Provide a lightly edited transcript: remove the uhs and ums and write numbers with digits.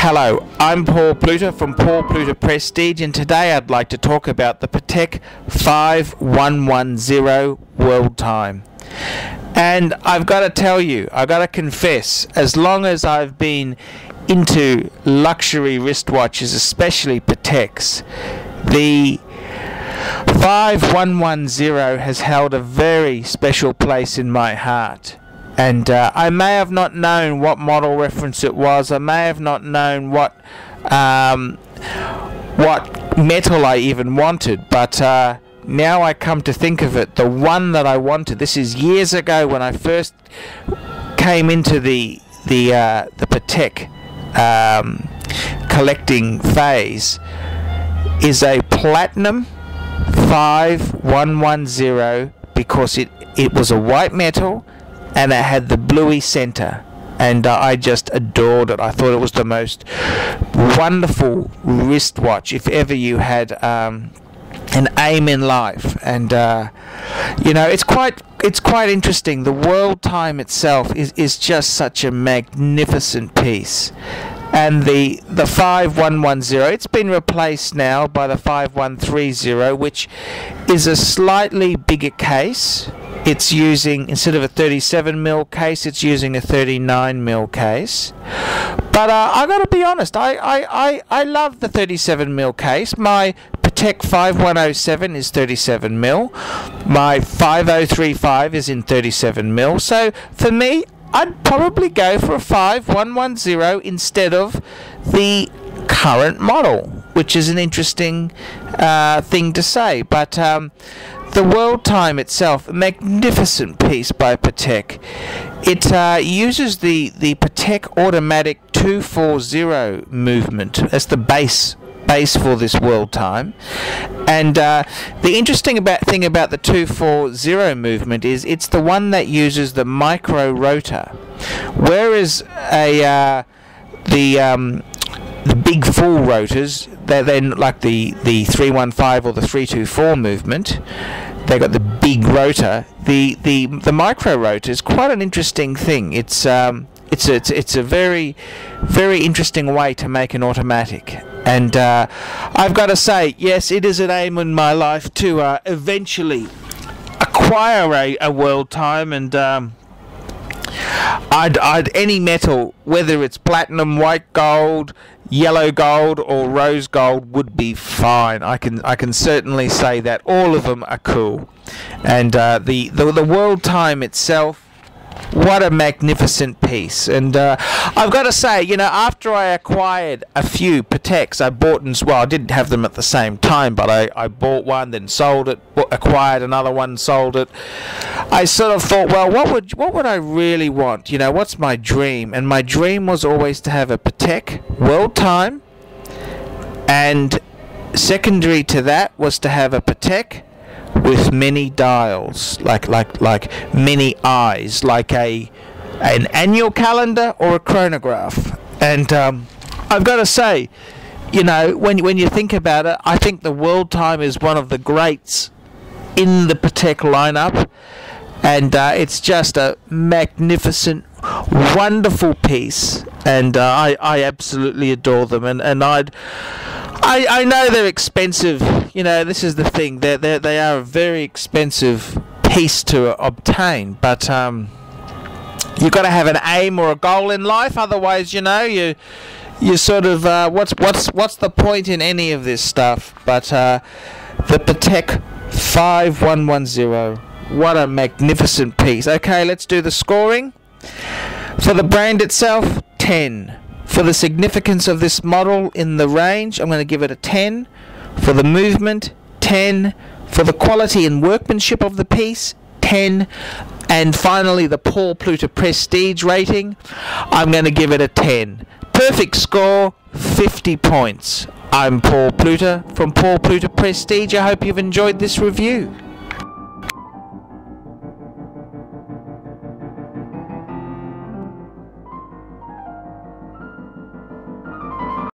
Hello, I'm Paul Pluta from Paul Pluta Prestige, and today I'd like to talk about the Patek 5110 World Time. And I've got to tell you, I've got to confess, as long as I've been into luxury wristwatches, especially Pateks, the 5110 has held a very special place in my heart. And I may have not known what model reference it was. I may have not known what metal I even wanted. But now I come to think of it, the one that I wanted. This is years ago when I first came into the Patek collecting phase. Is a platinum 5110 because it was a white metal. And it had the bluey center, and I just adored it. I thought it was the most wonderful wristwatch if ever you had an aim in life. And you know, it's quite interesting. The World Time itself is just such a magnificent piece. And the 5110, it's been replaced now by the 5130, which is a slightly bigger case. It's using, instead of a 37mm case, it's using a 39mm case. But I got to be honest, I love the 37mm case. My Patek 5107 is 37mm. My 5035 is in 37mm. So for me, I'd probably go for a 5110 instead of the current model, which is an interesting thing to say. But the World Time itself, a magnificent piece by Patek. It uses the Patek automatic 240 movement as the base for this World Time. And the interesting thing about the 240 movement is it's the one that uses the micro rotor, whereas the big full rotors, they're then like the 315 or the 324 movement. They got the big rotor. The micro rotor is quite an interesting thing. It's a very interesting way to make an automatic. And I've got to say, yes, it is an aim in my life to eventually acquire a World Time. And I'd any metal, whether it's platinum, white gold, yellow gold or rose gold, would be fine. I can certainly say that all of them are cool. And the World Time itself, what a magnificent piece. And I've got to say, you know, after I acquired a few Pateks, I bought and, well, I didn't have them at the same time, but I bought one, then sold it, acquired another one, sold it. I sort of thought, well, what would I really want? You know, what's my dream? And my dream was always to have a Patek World Time, and secondary to that was to have a Patek with many dials, like many eyes, like an annual calendar or a chronograph. And I've got to say, you know, when you think about it, I think the World Time is one of the greats in the Patek lineup, and it's just a magnificent, wonderful piece, and I absolutely adore them. And I know they're expensive. You know, this is the thing. They are a very expensive piece to obtain. But you've got to have an aim or a goal in life. Otherwise, you know, you sort of what's the point in any of this stuff? But the Patek 5110. What a magnificent piece. Okay, let's do the scoring. For the brand itself, 10. For the significance of this model in the range, I'm going to give it a 10. For the movement, 10. For the quality and workmanship of the piece, 10. And finally, the Paul Pluta Prestige rating, I'm going to give it a 10. Perfect score, 50 points. I'm Paul Pluta from Paul Pluta Prestige. I hope you've enjoyed this review.